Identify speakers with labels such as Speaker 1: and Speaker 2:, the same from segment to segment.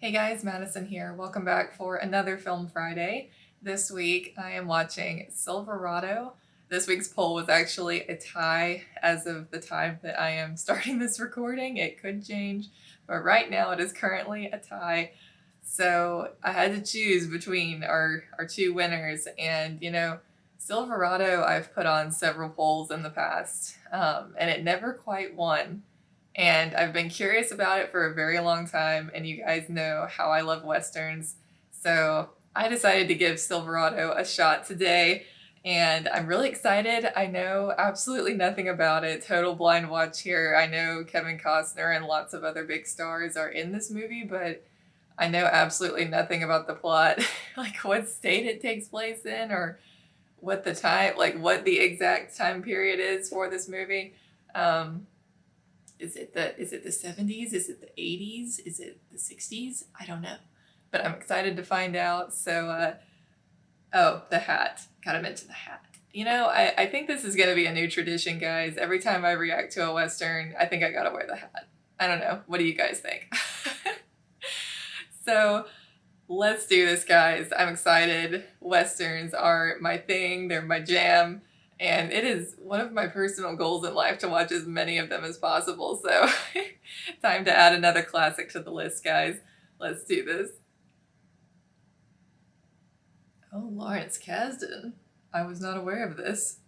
Speaker 1: Hey guys, Madison here. Welcome back for another Film Friday. This week I am watching Silverado. This week's poll was actually a tie as of the time that I am starting this recording. It could change, but right now it is currently a tie. So I had to choose between our two winners, and Silverado I've put on several polls in the past, and it never quite won. And I've been curious about it for a very long time, and you guys know how I love Westerns. So I decided to give Silverado a shot today, and I'm really excited. I know absolutely nothing about it. Total blind watch here. I know Kevin Costner and lots of other big stars are in this movie, but I know absolutely nothing about the plot, like what state it takes place in, or what the time, like what the exact time period is for this movie. Is it the 70s? Is it the 80s? Is it the 60s? I don't know. But I'm excited to find out. So, the hat. Gotta mention the hat. I think this is going to be a new tradition, guys. Every time I react to a Western, I think I gotta wear the hat. I don't know. What do you guys think? So, let's do this, guys. I'm excited. Westerns are my thing. They're my jam. And it is one of my personal goals in life to watch as many of them as possible. So time to add another classic to the list, guys. Let's do this. Oh, Lawrence Kasdan. I was not aware of this.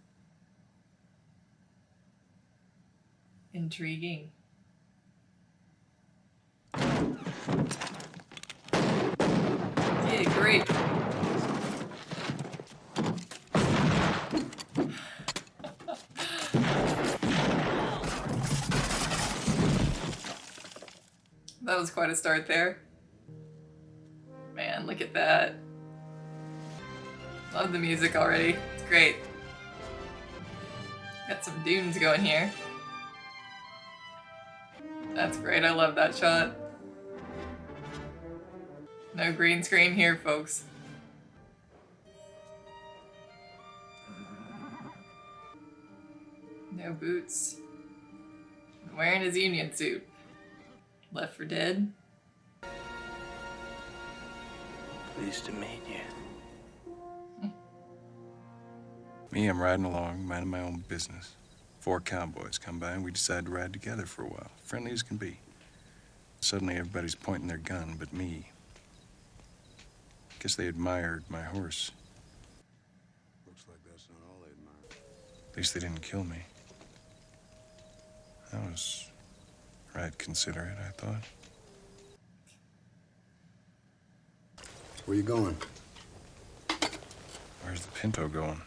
Speaker 1: Intriguing. Yeah, great. That was quite a start there. Man, look at that. Love the music already. It's great. Got some dunes going here. That's great. I love that shot. No green screen here, folks. No boots. Wearing his union suit. Left for Dead.
Speaker 2: Pleased to meet you.
Speaker 3: Me, I'm riding along, minding my own business. 4 cowboys come by and we decide to ride together for a while. Friendly as can be. Suddenly everybody's pointing their gun but me. Guess they admired my horse.
Speaker 4: Looks like that's not all they admire.
Speaker 3: At least they didn't kill me. That was right considerate, I thought.
Speaker 4: Where you going?
Speaker 3: Where's the Pinto going?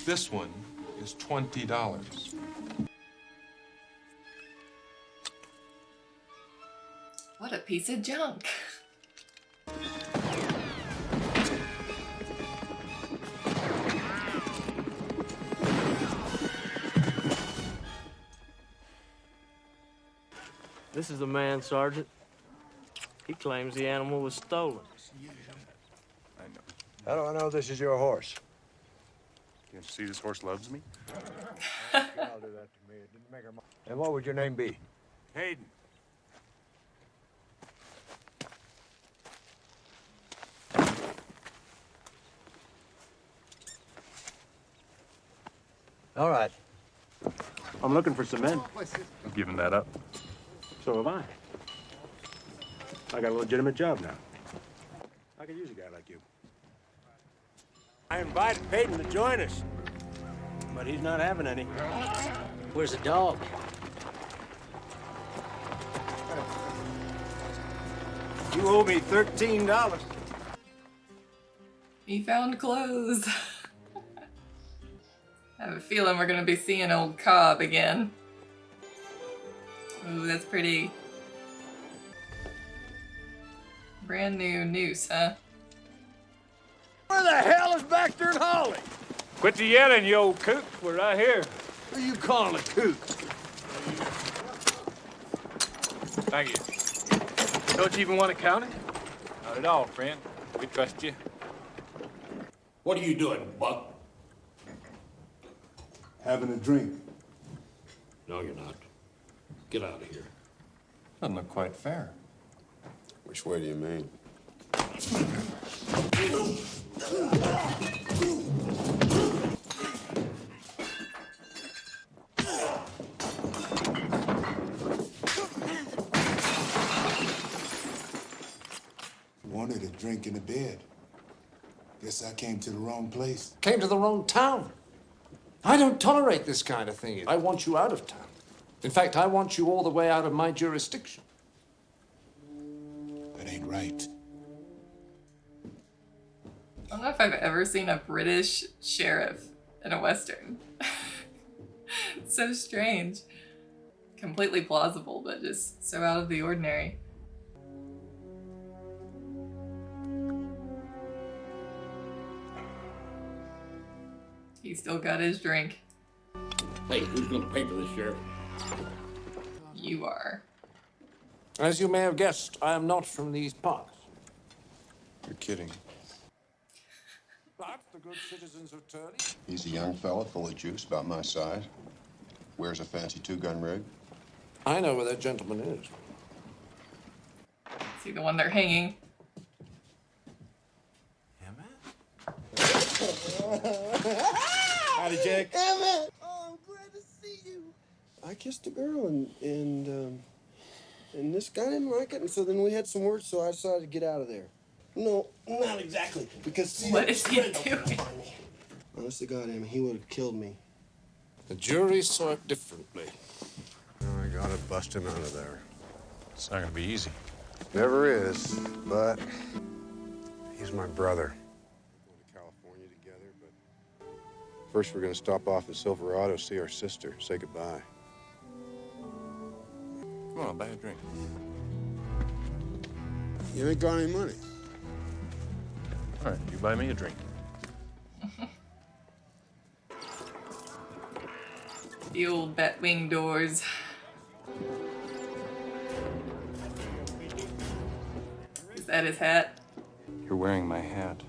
Speaker 5: This one is $20.
Speaker 1: What a piece of junk.
Speaker 2: This is the man, Sergeant. He claims the animal was stolen.
Speaker 3: I know.
Speaker 4: How do I know this is your horse?
Speaker 3: Can't you see this horse loves me?
Speaker 4: I'll do that to me. It didn't make her. And what would your name be?
Speaker 5: Hayden.
Speaker 4: All right.
Speaker 6: I'm looking for some men.
Speaker 3: I'm giving that up.
Speaker 6: So have I. I got a legitimate job now. I could use a guy like you. I invited Peyton to join us, but he's not having any.
Speaker 2: Where's the dog?
Speaker 6: You owe me $13.
Speaker 1: He found clothes. I have a feeling we're gonna be seeing old Cobb again. Ooh, that's pretty. Brand new noose, huh?
Speaker 6: Where the hell is Baxter and Holly?
Speaker 5: Quit the yelling, you old coot. We're right here.
Speaker 6: Who you calling a kook?
Speaker 5: Thank you. Don't you even want to count it? Not at all, friend. We trust you.
Speaker 6: What are you doing, Buck?
Speaker 7: Having a drink.
Speaker 6: No, you're not. Get out of here.
Speaker 3: Doesn't look quite fair.
Speaker 8: Which way do you mean?
Speaker 7: Wanted a drink in the bed. Guess I came to the wrong place.
Speaker 9: Came to the wrong town. I don't tolerate this kind of thing. I want you out of town. In fact, I want you all the way out of my jurisdiction.
Speaker 7: That ain't right.
Speaker 1: I don't know if I've ever seen a British sheriff in a Western. It's so strange. Completely plausible, but just so out of the ordinary. He still got his drink.
Speaker 6: Hey, who's gonna pay for this, Sheriff?
Speaker 1: You are.
Speaker 9: As you may have guessed, I am not from these parts.
Speaker 3: You're kidding.
Speaker 9: But the good citizens of Turley.
Speaker 8: He's a young fella full of juice, about my size. Wears a fancy two-gun rig.
Speaker 9: I know where that gentleman is.
Speaker 1: See the one they're hanging.
Speaker 6: Howdy, Jake.
Speaker 10: Emmett! Oh, I'm glad to see you. I kissed a girl and this guy didn't like it, and so then we had some words, so I decided to get out of there. No, not exactly, because see,
Speaker 1: What is he doing?
Speaker 10: honest to God, Emmett, he would have killed me.
Speaker 9: The jury saw it differently.
Speaker 4: I gotta bust him out of there.
Speaker 3: It's not gonna be easy.
Speaker 4: Never is, but he's my brother. We're going to California together, but first we're gonna stop off at Silverado, see our sister, say goodbye.
Speaker 3: Come on, I'll buy a drink.
Speaker 4: You ain't got any money.
Speaker 3: All right, you buy me a drink.
Speaker 1: The old Batwing doors. Is that his hat?
Speaker 3: You're wearing my hat.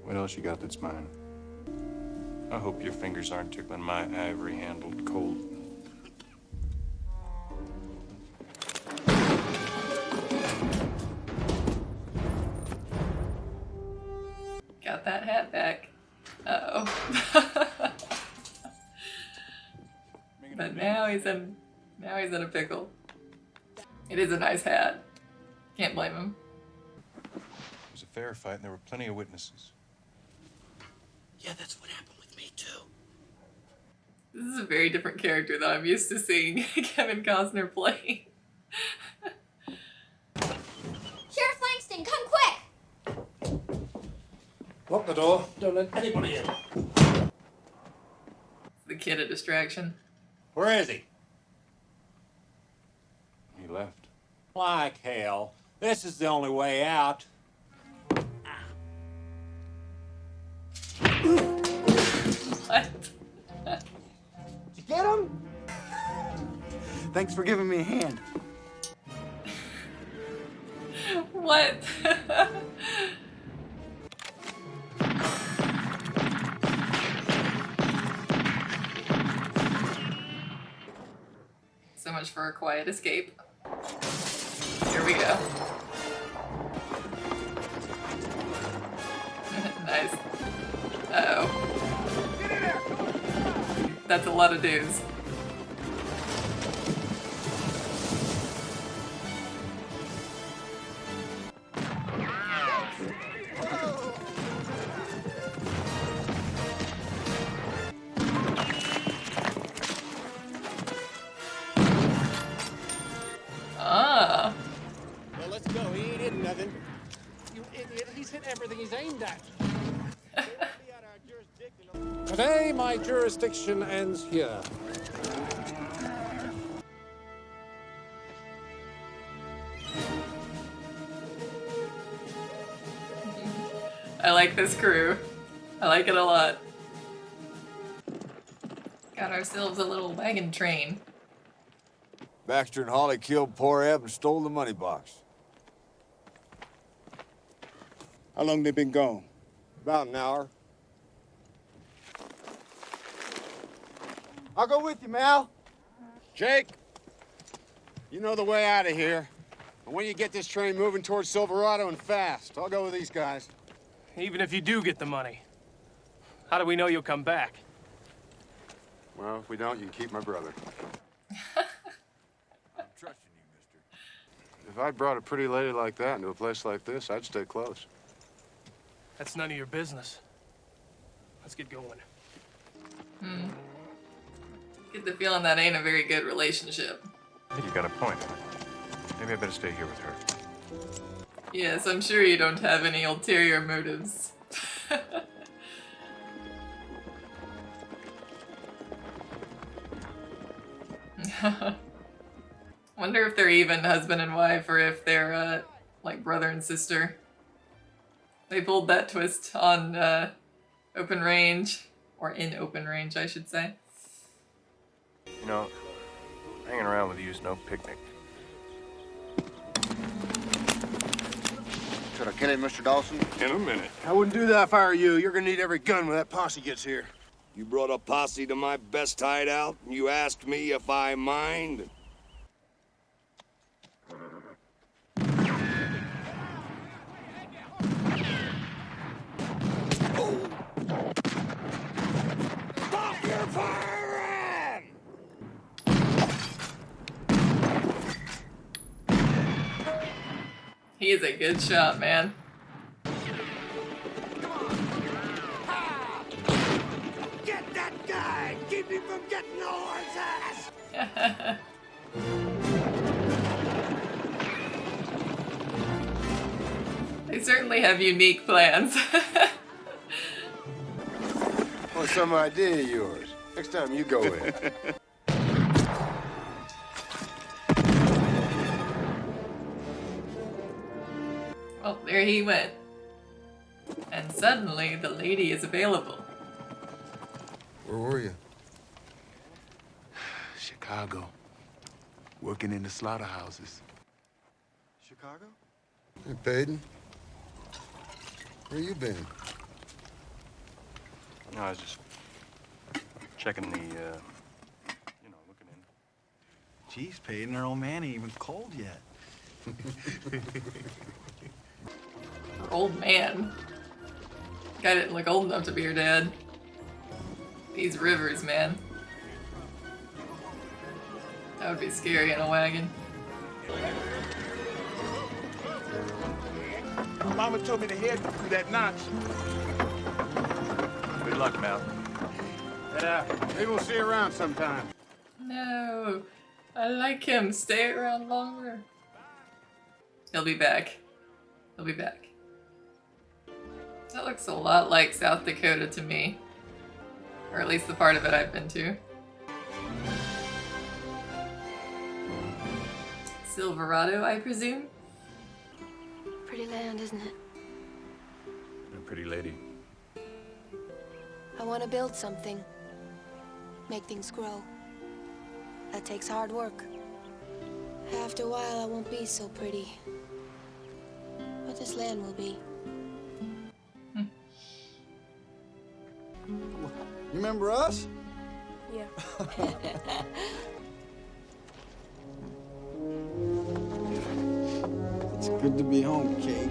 Speaker 3: What else you got that's mine? I hope your fingers aren't tickling my ivory-handled cold.
Speaker 1: Got that hat back. Uh-oh. But now he's in a pickle. It is a nice hat. Can't blame him.
Speaker 3: It was a fair fight, and there were plenty of witnesses.
Speaker 10: Yeah, that's what happened with me, too.
Speaker 1: This is a very different character that I'm used to seeing Kevin Costner play.
Speaker 11: Sheriff Langston, come quick!
Speaker 9: Lock the door. Don't let anybody in.
Speaker 1: Is the kid a distraction?
Speaker 5: Where is he?
Speaker 3: He left.
Speaker 5: Like hell. This is the only way out.
Speaker 1: What?
Speaker 10: Did you get him? Thanks for giving me a hand.
Speaker 1: What? So much for a quiet escape. Here we go. Nice. Uh-oh. That's a lot of dudes. Ah.
Speaker 6: Well, let's go. He ain't hitting nothing. You idiot. He's hit everything he's aimed at.
Speaker 9: Today, my jurisdiction ends here.
Speaker 1: I like this crew. I like it a lot. Got ourselves a little wagon train.
Speaker 4: Baxter and Holly killed poor Eb and stole the money box.
Speaker 7: How long they been gone?
Speaker 4: About an hour. I'll go with you, Mal. Jake, you know the way out of here. And when you get this train moving towards Silverado and fast, I'll go with these guys.
Speaker 12: Even if you do get the money, how do we know you'll come back?
Speaker 4: Well, if we don't, you can keep my brother. I'm trusting you, mister. If I'd brought a pretty lady like that into a place like this, I'd stay close.
Speaker 12: That's none of your business. Let's get going.
Speaker 1: Get the feeling that ain't a very good relationship.
Speaker 3: I think you got a point. Maybe I better stay here with her.
Speaker 1: Yes, I'm sure you don't have any ulterior motives. Wonder if they're even husband and wife or if they're like brother and sister. They pulled that twist on Open Range, or in Open Range, I should say.
Speaker 3: You know, hanging around with you is no picnic.
Speaker 4: Should I kill him, Mr. Dawson?
Speaker 3: In a minute.
Speaker 4: I wouldn't do that if I were you. You're gonna need every gun when that posse gets here.
Speaker 13: You brought a posse to my best hideout, and you asked me if I mind? Stop your firing!
Speaker 1: He is a good shot, man.
Speaker 13: Get that guy! Keep him from getting the horse ass!
Speaker 1: They certainly have unique plans.
Speaker 4: What's some idea of yours? Next time you go in.
Speaker 1: Well, there he went. And suddenly, the lady is available.
Speaker 7: Where were you?
Speaker 14: Chicago. Working in the slaughterhouses.
Speaker 7: Chicago? Hey, Peyton. Where you been?
Speaker 3: No, I was just checking the, looking in.
Speaker 14: Jeez, Peyton, our old man ain't even cold yet.
Speaker 1: Her old man. Guy didn't look old enough to be her dad. These rivers, man. That would be scary in a wagon.
Speaker 14: Mama told me to head through that notch.
Speaker 3: Good luck, Mal.
Speaker 4: Yeah, maybe we'll see you around sometime.
Speaker 1: No. I like him. Stay around longer. He'll be back. He'll be back. That looks a lot like South Dakota to me. Or at least the part of it I've been to. Silverado, I presume?
Speaker 15: Pretty land, isn't it?
Speaker 3: A pretty lady.
Speaker 15: I want to build something. Make things grow. That takes hard work. After a while, I won't be so pretty. But this land will be.
Speaker 7: You remember us?
Speaker 15: Yeah.
Speaker 7: It's good to be home, Kate.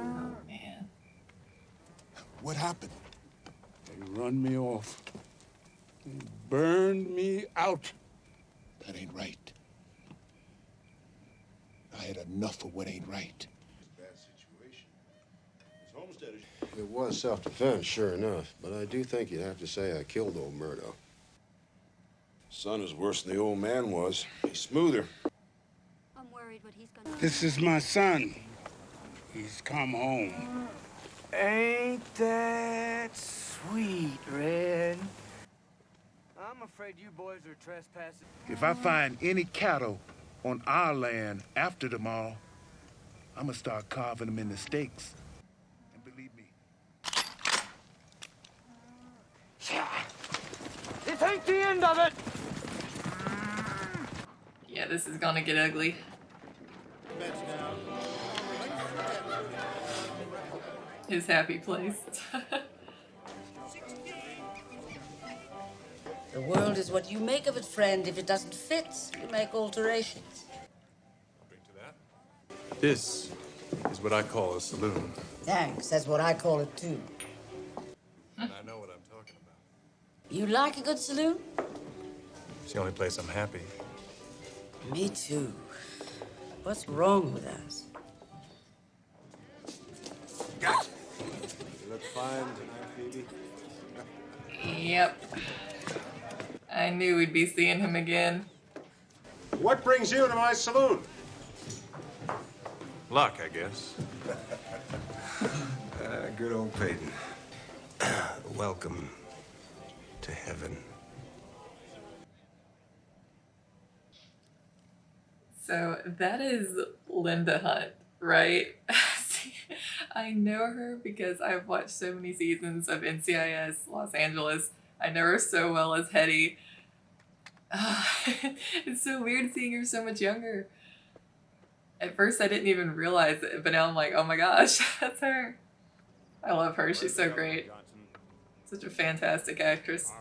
Speaker 1: Oh, man.
Speaker 14: What happened? They run me off. They burned me out. That ain't right. I had enough of what ain't right.
Speaker 4: Bad situation. His homestead is... It was self-defense, sure enough, but I do think you'd have to say I killed old Murdo. Son is worse than the old man was. He's smoother.
Speaker 11: I'm worried what he's gonna...
Speaker 14: This is my son. He's come home.
Speaker 2: Ain't that sweet, Red? I'm afraid you boys are trespassing.
Speaker 14: If I find any cattle on our land after tomorrow, I'm gonna start carving them into steaks. And believe me.
Speaker 2: This ain't the end of it!
Speaker 1: Yeah, this is gonna get ugly. His happy place.
Speaker 16: The world is what you make of it, friend. If it doesn't fit, you make alterations.
Speaker 3: This is what I call a saloon.
Speaker 16: Thanks, that's what I call it too.
Speaker 3: And I know what I'm talking about.
Speaker 16: You like a good saloon?
Speaker 3: It's the only place I'm happy.
Speaker 16: Me too. What's wrong with us?
Speaker 4: Gotcha. You look fine tonight, Phoebe.
Speaker 1: Yep. I knew we'd be seeing him again.
Speaker 4: What brings you to my saloon?
Speaker 3: Luck, I guess.
Speaker 4: Good old Peyton. Welcome to heaven.
Speaker 1: So that is Linda Hunt, right? See, I know her because I've watched so many seasons of NCIS Los Angeles. I know her so well as Hetty. It's so weird seeing her so much younger. At first I didn't even realize it, but now I'm like, oh my gosh, that's her. I love her. She's so great. Such a fantastic actress.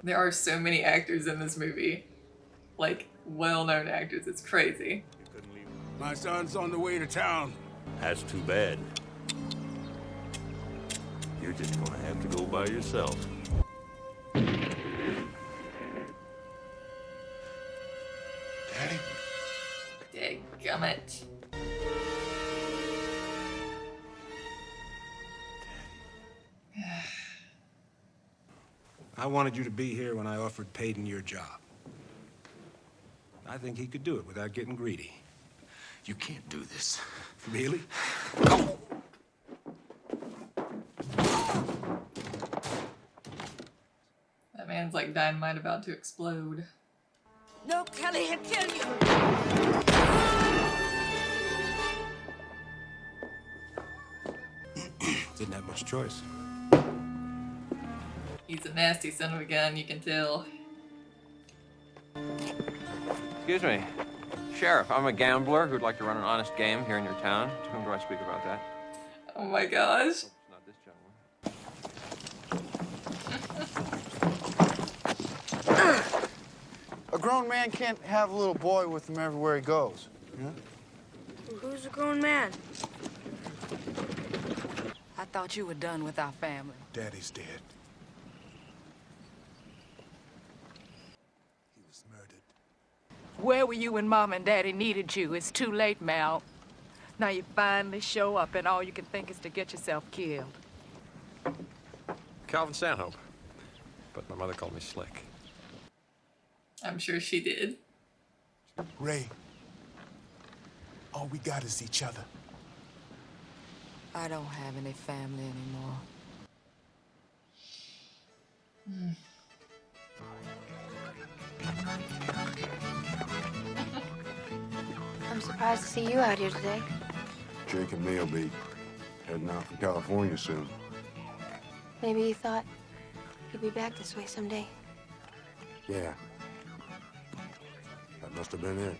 Speaker 1: There are so many actors in this movie. Like, well-known actors. It's crazy.
Speaker 14: My son's on the way to town.
Speaker 2: That's too bad. You're just gonna have to go by yourself.
Speaker 7: Daddy?
Speaker 1: Dadgummit.
Speaker 6: I wanted you to be here when I offered Peyton your job. I think he could do it without getting greedy.
Speaker 9: You can't do this.
Speaker 6: Really?
Speaker 1: That man's like dynamite about to explode.
Speaker 16: No, Kelly, he'll kill you.
Speaker 6: Didn't have much choice.
Speaker 1: He's a nasty son of a gun, you can tell.
Speaker 17: Excuse me. Sheriff, I'm a gambler who'd like to run an honest game here in your town. To whom do I speak about that?
Speaker 1: Oh my gosh.
Speaker 17: It's not this gentleman.
Speaker 18: A grown man can't have a little boy with him everywhere he goes. Yeah?
Speaker 11: Who's a grown man?
Speaker 19: I thought you were done with our family.
Speaker 7: Daddy's dead. He was murdered.
Speaker 19: Where were you when Mom and Daddy needed you? It's too late, Mal. Now you finally show up and all you can think is to get yourself killed.
Speaker 17: Calvin Stanhope. But my mother called me Slick.
Speaker 1: I'm sure she did.
Speaker 7: Ray, all we got is each other.
Speaker 19: I don't have any family anymore.
Speaker 15: I'm surprised to see you out here today.
Speaker 4: Jake and me will be heading out for California soon.
Speaker 15: Maybe you thought you'd be back this way someday.
Speaker 4: Yeah. That must have been it.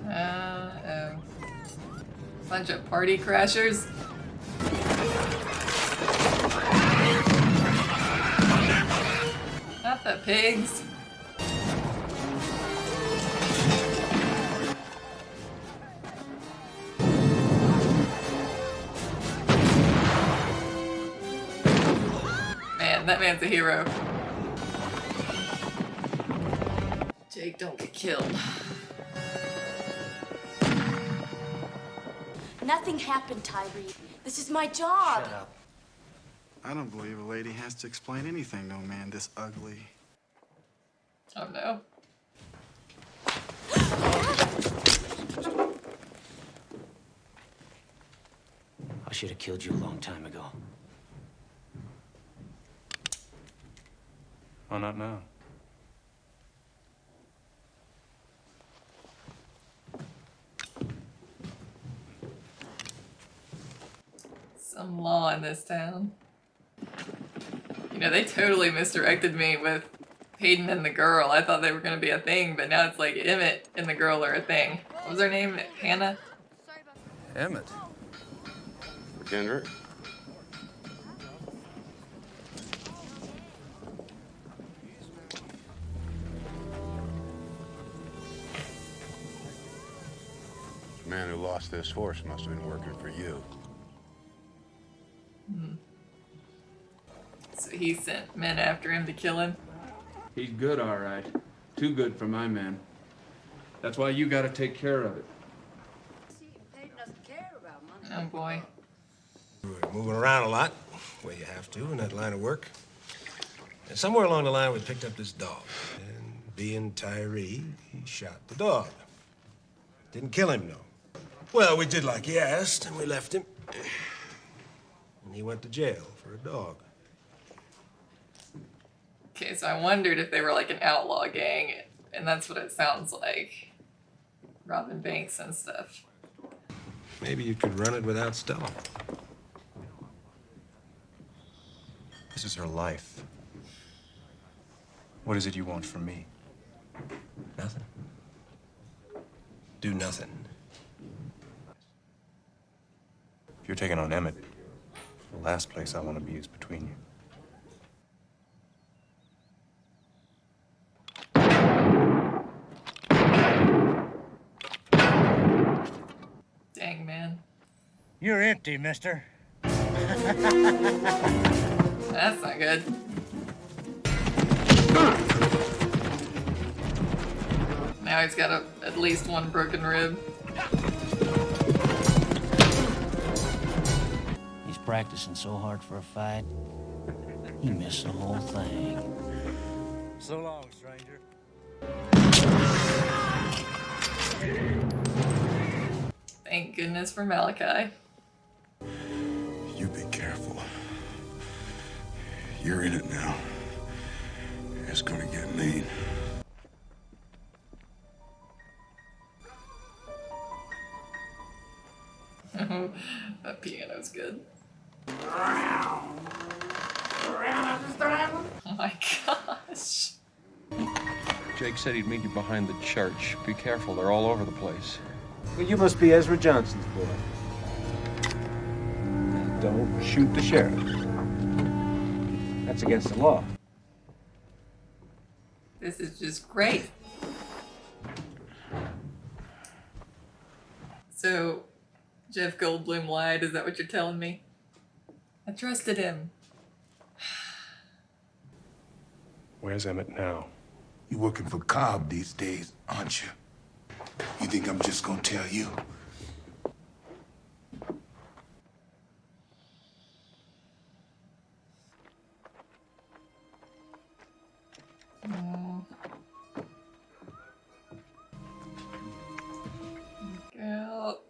Speaker 1: Uh-oh. Bunch of party crashers. Not the pigs. Man, that man's a hero. Jake, don't get killed.
Speaker 11: Nothing happened, Tyree. This is my job.
Speaker 18: Shut up.
Speaker 20: I don't believe a lady has to explain anything to a man this ugly.
Speaker 1: Oh no.
Speaker 9: I should have killed you a long time ago.
Speaker 3: Why not now?
Speaker 1: Some law in this town. You know, they totally misdirected me with Hayden and the girl. I thought they were gonna be a thing, but now it's like Emmett and the girl are a thing. What was her name? Hannah?
Speaker 8: Emmett.
Speaker 4: Kendrick? The man who lost this horse must have been working for you.
Speaker 1: So he sent men after him to kill him.
Speaker 21: He's good, all right. Too good for my men. That's why you gotta take care of it.
Speaker 1: Oh boy.
Speaker 22: We're moving around a lot, well, you have to in that line of work. And somewhere along the line, we picked up this dog. And being Tyree, he shot the dog. Didn't kill him, though. Well, we did like he asked, and we left him. And he went to jail for a dog.
Speaker 1: Okay, so I wondered if they were like an outlaw gang, and that's what it sounds like. Robbing banks and stuff.
Speaker 22: Maybe you could run it without Stella.
Speaker 3: This is her life. What is it you want from me?
Speaker 22: Nothing. Do nothing.
Speaker 3: If you're taking on Emmett, the last place I want to be is between you.
Speaker 1: Dang, man.
Speaker 5: You're empty, mister.
Speaker 1: That's not good. Now he's got at least one broken rib.
Speaker 23: He's practicing so hard for a fight, he missed the whole thing.
Speaker 5: So long, stranger.
Speaker 1: Thank goodness for Malachi.
Speaker 3: You be careful. You're in it now. It's gonna get mean.
Speaker 1: That piano's good.
Speaker 13: Oh
Speaker 1: my gosh.
Speaker 17: Jake said he'd meet you behind the church. Be careful, they're all over the place.
Speaker 6: Well, you must be Ezra Johnson's boy. Don't shoot the sheriff. That's against the law.
Speaker 1: This is just great. So, Jeff Goldblum lied, is that what you're telling me? I trusted him.
Speaker 3: Where's Emmett now?
Speaker 7: You working for Cobb these days, aren't you? You think I'm just gonna tell you?
Speaker 1: Look out.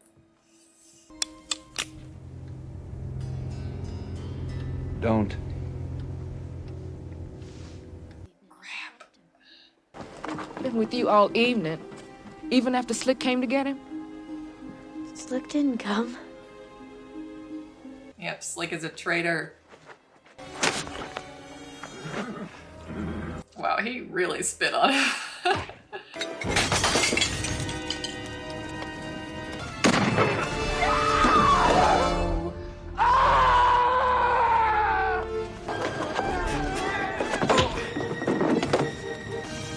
Speaker 21: Don't.
Speaker 19: Been with you all evening, even after Slick came to get him?
Speaker 15: Slick didn't come.
Speaker 1: Yep, Slick is a traitor. Wow, he really spit on him.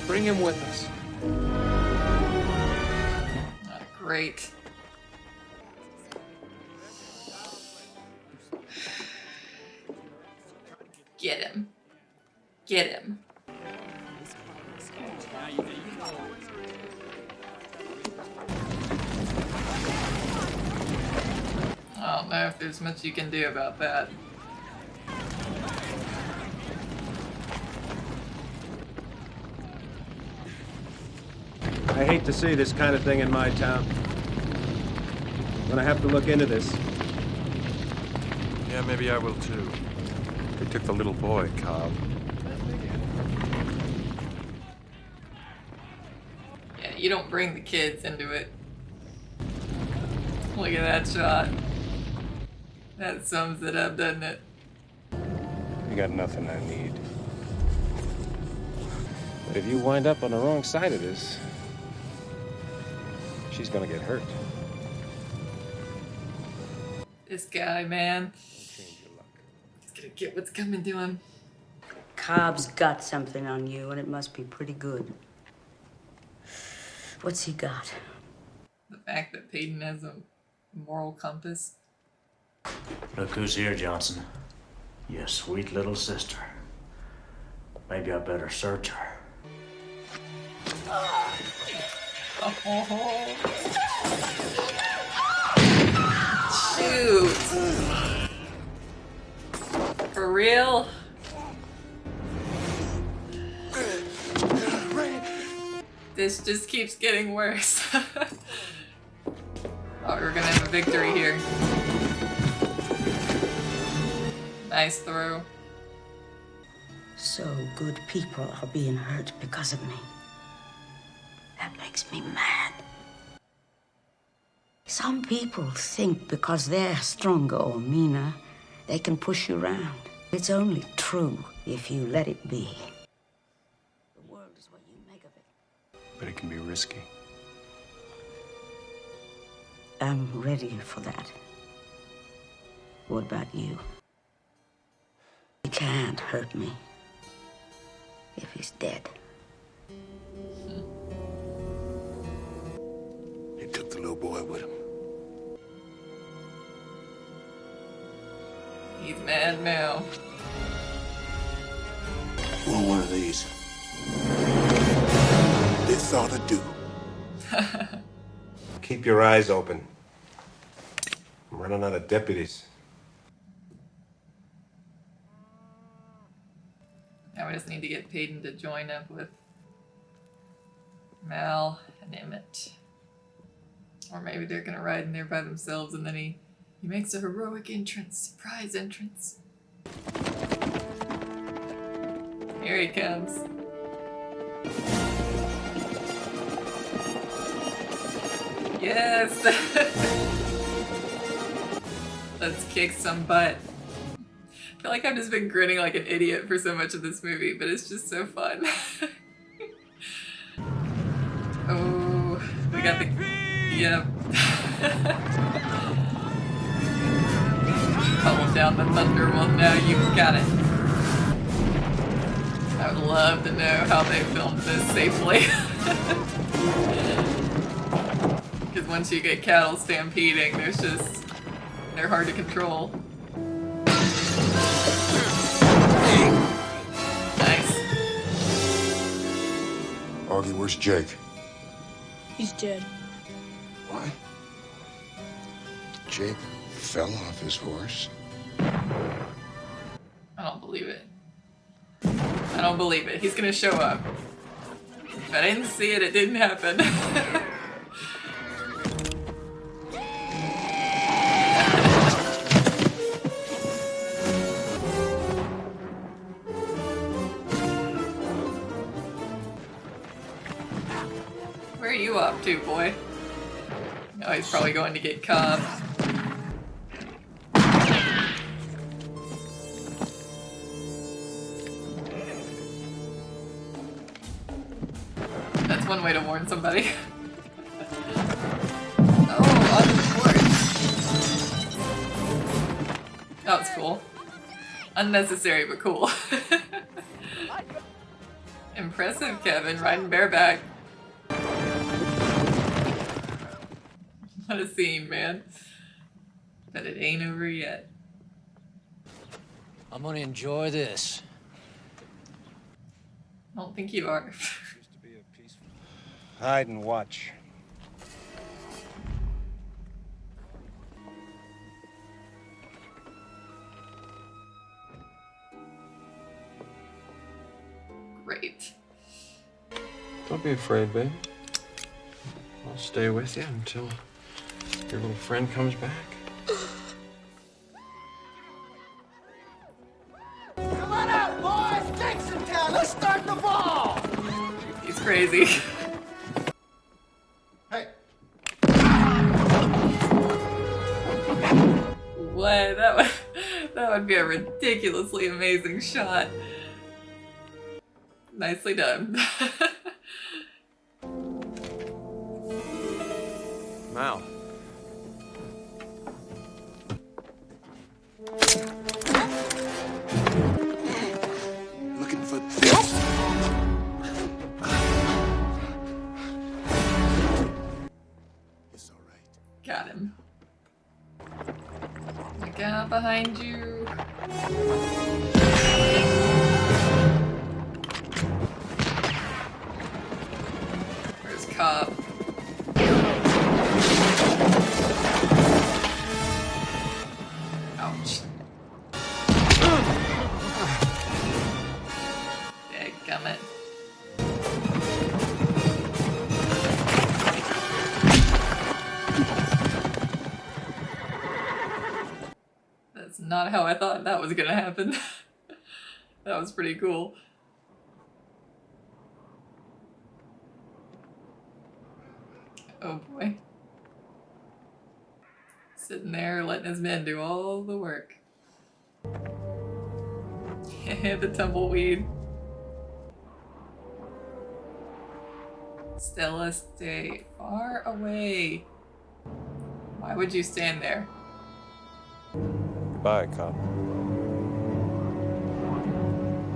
Speaker 21: Bring him with us.
Speaker 1: Great. Get him. Get him. I don't know if there's much you can do about that.
Speaker 6: I hate to see this kind of thing in my town. I'm gonna have to look into this.
Speaker 3: Yeah, maybe I will too. They took the little boy, Cobb.
Speaker 1: Yeah, you don't bring the kids into it. Look at that shot. That sums it up, doesn't it?
Speaker 3: You got nothing I need.
Speaker 22: But if you wind up on the wrong side of this, she's gonna get hurt.
Speaker 1: This guy, man. He's gonna get what's coming to him.
Speaker 16: Cobb's got something on you, and it must be pretty good. What's he got?
Speaker 1: The fact that Peyton has a moral compass.
Speaker 23: Look who's here, Johnson. Your sweet little sister. Maybe I better search her.
Speaker 1: Shoot! For real? This just keeps getting worse. Oh, we're gonna have a victory here. Nice throw.
Speaker 16: So good people are being hurt because of me. That makes me mad. Some people think because they're stronger or meaner, they can push you around. It's only true if you let it be. The world is what you make of it.
Speaker 3: But it can be risky.
Speaker 16: I'm ready for that. What about you? He can't hurt me if he's dead.
Speaker 7: He took the little boy with him.
Speaker 1: He's mad now.
Speaker 7: Want one of these? This ought to do.
Speaker 22: Keep your eyes open. I'm running out of deputies.
Speaker 1: Now we just need to get Peyton to join up with Mal and Emmett. Or maybe they're gonna ride in there by themselves and then he makes a heroic entrance, surprise entrance. Here he comes. Yes! Let's kick some butt. I feel like I've just been grinning like an idiot for so much of this movie, but it's just so fun. Oh, we got the... Yep. Calm down the thunder. Well, now you've got it. I would love to know how they filmed this safely. Because once you get cattle stampeding, they're hard to control. Nice.
Speaker 4: Augie, where's Jake?
Speaker 11: He's dead.
Speaker 4: What? Jake fell off his horse?
Speaker 1: I don't believe it. I don't believe it. He's gonna show up. If I didn't see it, it didn't happen. Where are you off to, boy? Oh, he's probably going to get Cobb. That's one way to warn somebody. Oh, on the porch. Oh, it's cool. Unnecessary, but cool. Impressive, Kevin, riding bareback. What a scene, man. But it ain't over yet.
Speaker 23: I'm gonna enjoy this.
Speaker 1: I don't think you are.
Speaker 22: Hide and watch.
Speaker 1: Great.
Speaker 17: Don't be afraid, baby. I'll stay with you until your little friend comes back.
Speaker 13: Come on out, boys! Jake's in town! Let's start the ball!
Speaker 1: He's crazy.
Speaker 13: Hey.
Speaker 1: What? That would be a ridiculously amazing shot. Nicely done.
Speaker 17: Mal.
Speaker 7: Looking for this? It's all right.
Speaker 1: Got him. Look out behind you. Where's Cobb? Ouch. Dadgummit. That's not how I thought that was gonna happen. That was pretty cool. Oh boy. Sitting there letting his men do all the work. The tumbleweed. Stella, stay far away. Why would you stand there?
Speaker 17: Goodbye, cop.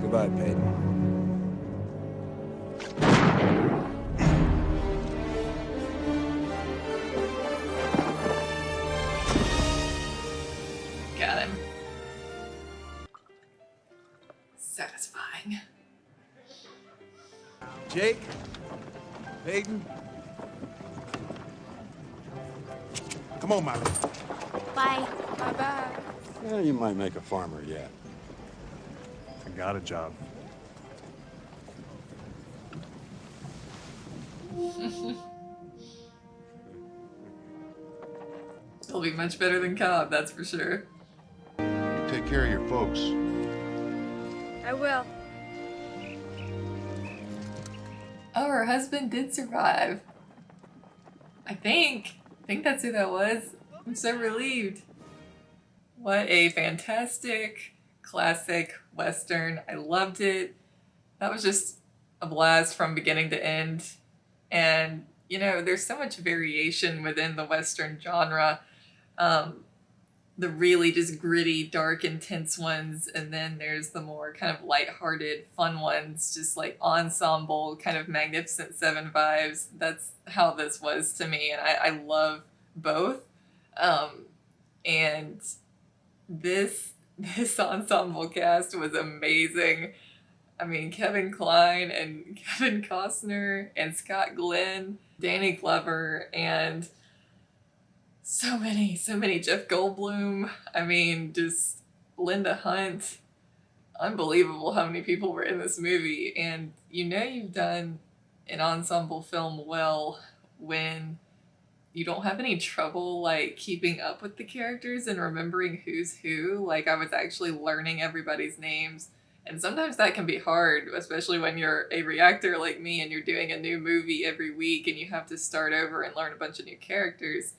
Speaker 22: Goodbye, Peyton.
Speaker 1: Got him. Satisfying.
Speaker 18: Jake? Peyton? Come on, Molly.
Speaker 15: Bye.
Speaker 19: Bye-bye.
Speaker 4: Yeah, you might make a farmer yet.
Speaker 3: I got a job.
Speaker 1: It'll be much better than Cobb, that's for sure.
Speaker 4: You take care of your folks.
Speaker 11: I will.
Speaker 1: Oh, her husband did survive. I think that's who that was. I'm so relieved. What a fantastic classic Western. I loved it. That was just a blast from beginning to end. And, you know, there's so much variation within the Western genre. The really just gritty, dark, intense ones, and then there's the more kind of lighthearted, fun ones, just like ensemble, kind of Magnificent Seven vibes. That's how this was to me, and I love both. And this ensemble cast was amazing. I mean, Kevin Kline and Kevin Costner and Scott Glenn, Danny Glover, and so many Jeff Goldblum. I mean, just Linda Hunt. Unbelievable how many people were in this movie. And you know you've done an ensemble film well when you don't have any trouble like keeping up with the characters and remembering who's who. Like, I was actually learning everybody's names. And sometimes that can be hard, especially when you're a reactor like me and you're doing a new movie every week and you have to start over and learn a bunch of new characters.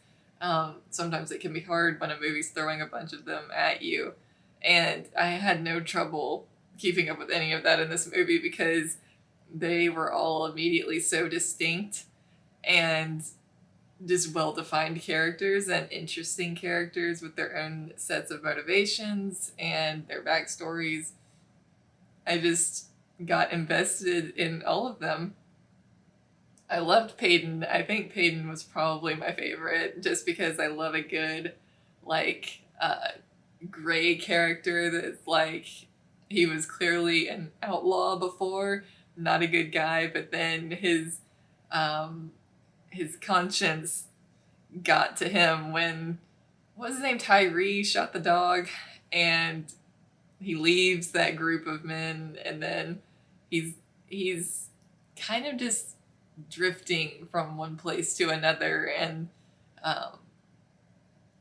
Speaker 1: Sometimes it can be hard when a movie's throwing a bunch of them at you. And I had no trouble keeping up with any of that in this movie because they were all immediately so distinct and just well-defined characters and interesting characters with their own sets of motivations and their backstories. I just got invested in all of them. I loved Peyton. I think Peyton was probably my favorite just because I love a good, like, gray character that's like, he was clearly an outlaw before, not a good guy, but then his conscience got to him when, what was his name, Tyree shot the dog, and he leaves that group of men, and then he's kind of just drifting from one place to another, and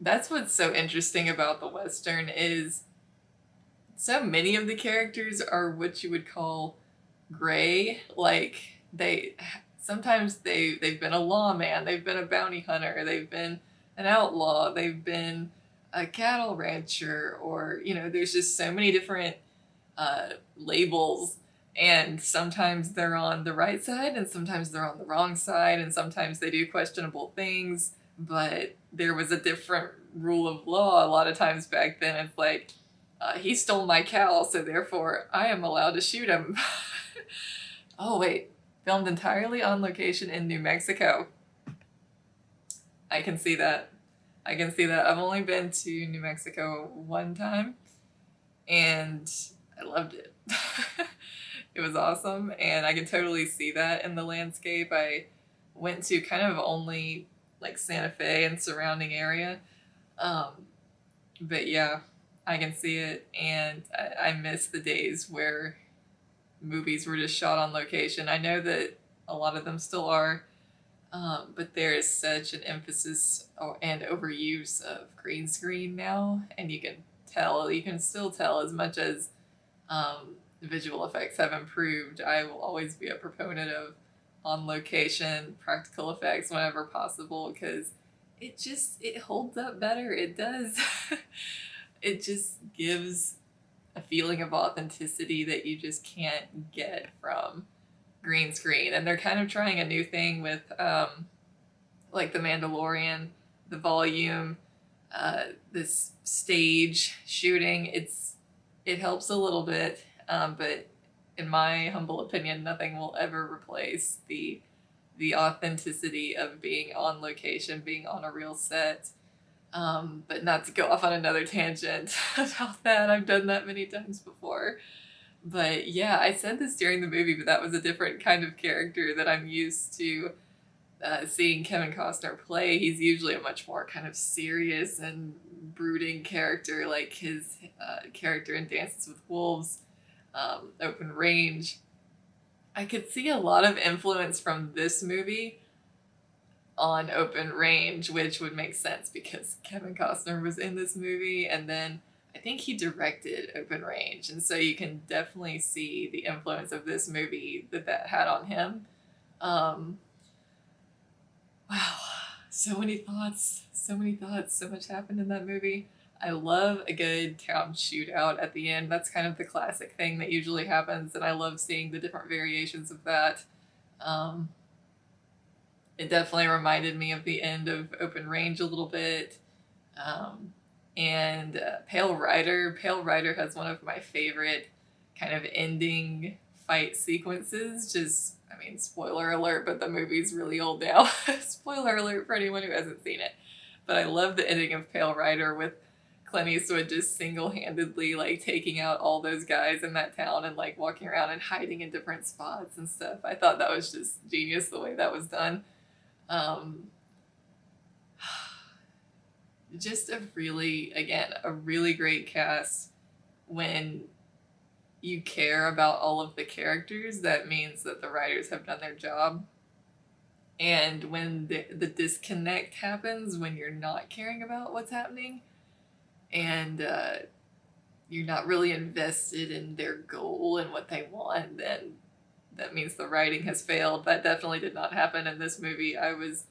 Speaker 1: that's what's so interesting about the Western is so many of the characters are what you would call gray. Like, sometimes they've been a lawman, they've been a bounty hunter, they've been an outlaw, they've been a cattle rancher, or, you know, there's just so many different labels And sometimes they're on the right side, and sometimes they're on the wrong side, and sometimes they do questionable things, but there was a different rule of law a lot of times back then. It's like, he stole my cow, so therefore I am allowed to shoot him. Oh, wait. Filmed entirely on location in New Mexico. I can see that. I can see that. I've only been to New Mexico one time, and I loved it. It was awesome, and I can totally see that in the landscape. I went to kind of only like Santa Fe and surrounding area. But yeah, I can see it, and I miss the days where movies were just shot on location. I know that a lot of them still are, but there is such an emphasis and overuse of green screen now, and you can still tell as much as visual effects have improved. I will always be a proponent of on location practical effects whenever possible, because it holds up better. It does. It just gives a feeling of authenticity that you just can't get from green screen. And they're kind of trying a new thing with like The Mandalorian, the volume, this stage shooting. It helps a little bit, but in my humble opinion, nothing will ever replace the authenticity of being on location, being on a real set. But not to go off on another tangent about that. I've done that many times before. But yeah, I said this during the movie, but that was a different kind of character that I'm used to seeing Kevin Costner play. He's usually a much more kind of serious and brooding character, like his character in Dances with Wolves, Open Range. I could see a lot of influence from this movie on Open Range, which would make sense because Kevin Costner was in this movie, and then I think he directed Open Range, and so you can definitely see the influence of this movie that had on him. Wow, so many thoughts, so much happened in that movie. I love a good town shootout at the end. That's kind of the classic thing that usually happens, and I love seeing the different variations of that. It definitely reminded me of the end of Open Range a little bit. And Pale Rider. Pale Rider has one of my favorite kind of ending fight sequences. Just, I mean, spoiler alert, but the movie's really old now. Spoiler alert for anyone who hasn't seen it. But I love the ending of Pale Rider with Clint Eastwood just single-handedly like taking out all those guys in that town and like walking around and hiding in different spots and stuff. I thought that was just genius the way that was done. Just a really great cast. When you care about all of the characters, that means that the writers have done their job. And when the disconnect happens, when you're not caring about what's happening, and you're not really invested in their goal and what they want, then that means the writing has failed. That definitely did not happen in this movie. I was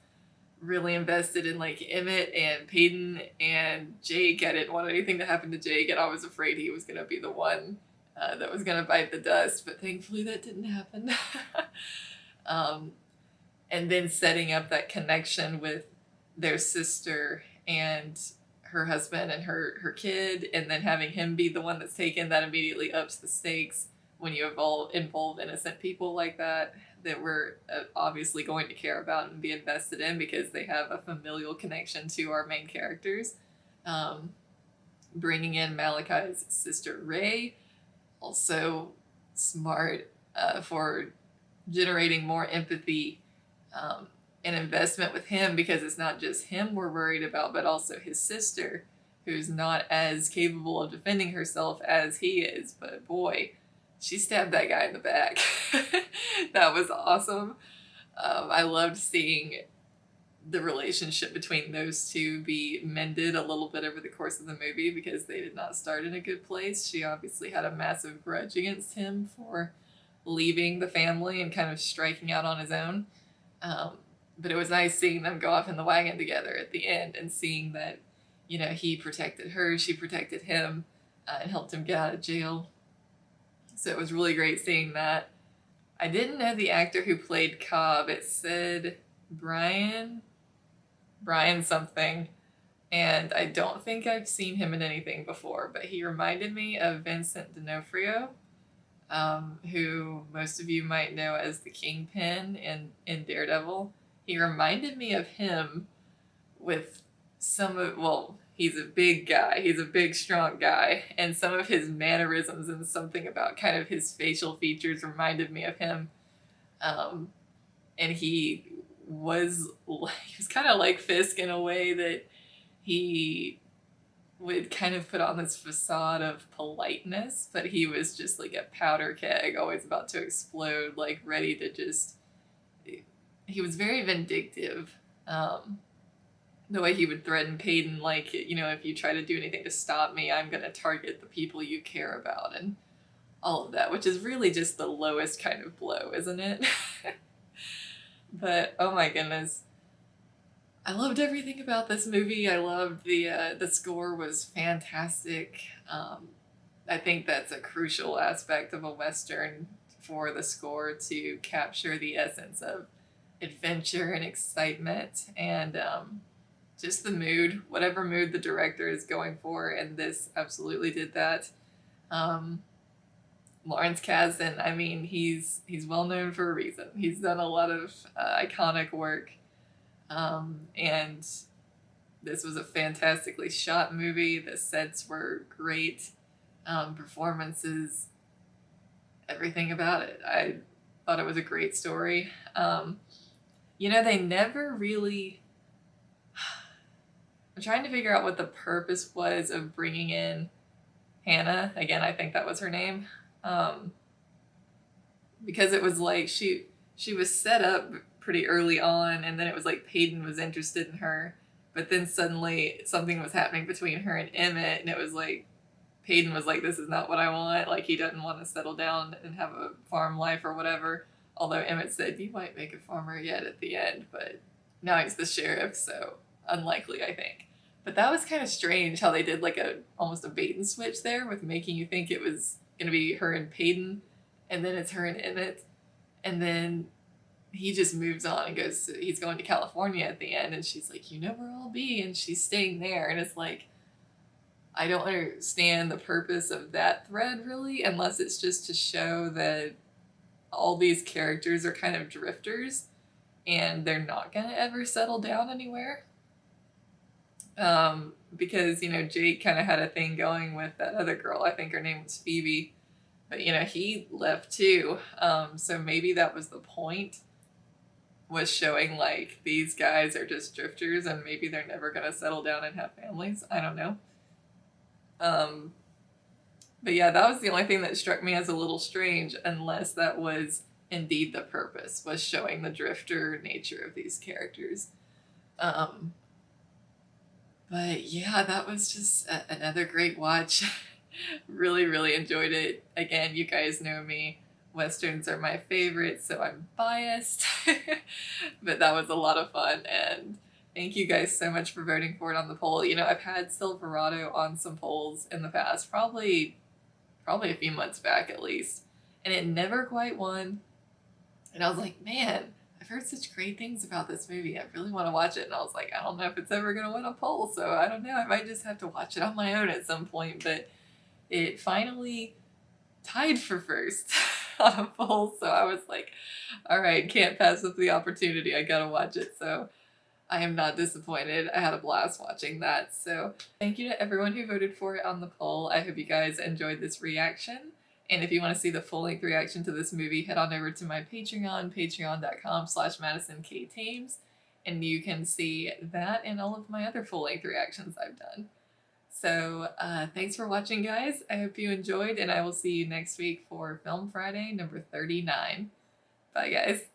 Speaker 1: really invested in like Emmett and Peyton and Jake. I didn't want anything to happen to Jake, and I was afraid he was going to be the one that was going to bite the dust, but thankfully that didn't happen. And then setting up that connection with their sister and her husband and her kid, and then having him be the one that's taken, that immediately ups the stakes when you involve innocent people like that we're obviously going to care about and be invested in because they have a familial connection to our main characters. Bringing in Malachi's sister Ray, also smart for generating more empathy and investment with him, because it's not just him we're worried about, but also his sister, who's not as capable of defending herself as he is. But boy, she stabbed that guy in the back. That was awesome. I loved seeing the relationship between those two be mended a little bit over the course of the movie, because they did not start in a good place. She obviously had a massive grudge against him for leaving the family and kind of striking out on his own. But it was nice seeing them go off in the wagon together at the end, and seeing that, you know, he protected her, she protected him, and helped him get out of jail. So it was really great seeing that. I didn't know the actor who played Cobb. It said Brian something, and I don't think I've seen him in anything before, but he reminded me of Vincent D'Onofrio, who most of you might know as the Kingpin in Daredevil. He reminded me of him with he's a big guy. He's a big, strong guy. And some of his mannerisms and something about kind of his facial features reminded me of him. And he was kind of like Fisk in a way that he would kind of put on this facade of politeness, but he was just like a powder keg, always about to explode, like ready to just... He was very vindictive. The way he would threaten Peyton, like, you know, if you try to do anything to stop me, I'm going to target the people you care about, and all of that, which is really just the lowest kind of blow, isn't it? But, oh my goodness. I loved everything about this movie. I loved the score was fantastic. I think that's a crucial aspect of a Western, for the score to capture the essence of adventure and excitement, and just the mood, whatever mood the director is going for, and this absolutely did that. Lawrence Kasdan, I mean, he's well known for a reason. He's done a lot of iconic work, and this was a fantastically shot movie. The sets were great, performances, everything about it. I thought it was a great story. You know, they never really... I'm trying to figure out what the purpose was of bringing in Hannah. Again, I think that was her name. Because it was like she was set up pretty early on, and then it was like Peyton was interested in her, but then suddenly something was happening between her and Emmett, and it was like Peyton was like, this is not what I want. Like, he doesn't want to settle down and have a farm life or whatever. Although Emmett said, you might make a farmer yet at the end, but now he's the sheriff, so unlikely, I think. But that was kind of strange how they did like almost a bait and switch there, with making you think it was going to be her and Peyton, and then it's her and Emmett, and then he just moves on and he's going to California at the end, and she's like, you know where I'll be, and she's staying there, and it's like, I don't understand the purpose of that thread really, unless it's just to show that all these characters are kind of drifters, and they're not going to ever settle down anywhere. Because, you know, Jake kind of had a thing going with that other girl. I think her name was Phoebe. But, you know, he left too. So maybe that was the point, was showing, like, these guys are just drifters and maybe they're never going to settle down and have families. I don't know. But yeah, that was the only thing that struck me as a little strange, unless that was indeed the purpose, was showing the drifter nature of these characters. But yeah, that was just another great watch. Really, really enjoyed it. Again, you guys know me. Westerns are my favorite, so I'm biased. But that was a lot of fun, and thank you guys so much for voting for it on the poll. You know, I've had Silverado on some polls in the past, probably a few months back at least, and it never quite won. And I was like, man, I've heard such great things about this movie. I really want to watch it. And I was like, I don't know if it's ever going to win a poll, so I don't know. I might just have to watch it on my own at some point. But it finally tied for first on a poll. So I was like, all right, can't pass up the opportunity. I got to watch it. So I am not disappointed. I had a blast watching that. So thank you to everyone who voted for it on the poll. I hope you guys enjoyed this reaction. And if you want to see the full-length reaction to this movie, head on over to my Patreon, patreon.com/MadisonKTames, and you can see that and all of my other full-length reactions I've done. So thanks for watching, guys. I hope you enjoyed, and I will see you next week for Film Friday number 39. Bye, guys.